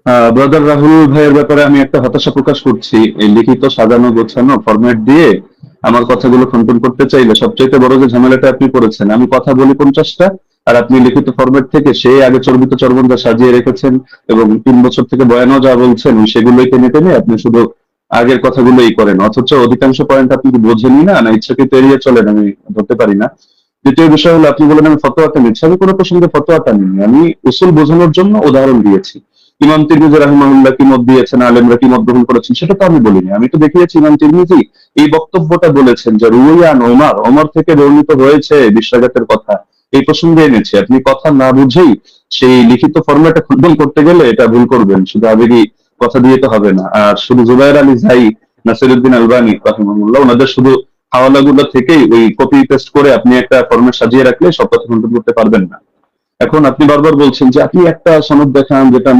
Brother Rahul ভাইয়ের ব্যাপারে আমি একটা হতাশা প্রকাশ করছি। এই লিখিত সাজানো গোছানো ফরম্যাট দিয়ে আমার কথাগুলো খণ্ডন করতে চাইলে সবচাইতে বড় যে ঝামেলাটা আপনি করেছেন, আমি কথা বলি 50টা, আর আপনি লিখিত ফরম্যাট থেকে সেই আগে চর্বিত চর্বণটা সাজিয়ে রেখেছেন, এবং 3 বছর থেকে বয়ানও যা বলছেন সেগুলোই টেনে টেনে আপনি শুধু আগের কথাগুলোই করেন, অথচ অধিকাংশ পয়েন্ট আপনি কি বোঝেনই না, না ইচ্ছাকৃত এড়িয়ে চলেন, আমি ধরতে পারি না। দ্বিতীয় বিষয় হলো, আপনি বলেন আমি ফতোয়াটা নিচ্ছি। আমি কোনো প্রসঙ্গে ফতোয়াটা নিইনি, আমি উসুল বোঝানোর জন্য উদাহরণ দিয়েছি। ইমাম তিরমিজি রাহিমাহুল্লাহ কি মত দিয়েছেন, আলেমরা কি মত গ্রহণ করেছেন, সেটা তো আমি বলিনি। আমি তো দেখিয়েছি ইমাম তিরমিজি এই বক্তব্যটা বলেছেন যে রুয়ান ওমর, ওমর থেকে বর্ণিত হয়েছে বিশ্বাঘাতের কথা, এই প্রসঙ্গে এনেছি। আপনি কথা না বুঝেই সেই লিখিত ফরম্যাটে খণ্ডন করতে গেলে এটা ভুল করবেন, শুধু আবেগী কথা দিয়ে তো হবে না। আর শুধু জুবায়ের আলী জাই, নাসিরউদ্দিন আলবানী রাহিমাহুল্লাহ, ওনাদের শুধু হাওয়ালাগুলো থেকেই ওই কপি পেস্ট করে আপনি একটা ফরম্যাট সাজিয়ে রাখলে সব কথা খণ্ডন করতে পারবেন না। এখন আপনি বারবার বলছেন যে আপনি একটা সনদ দেখান যেটা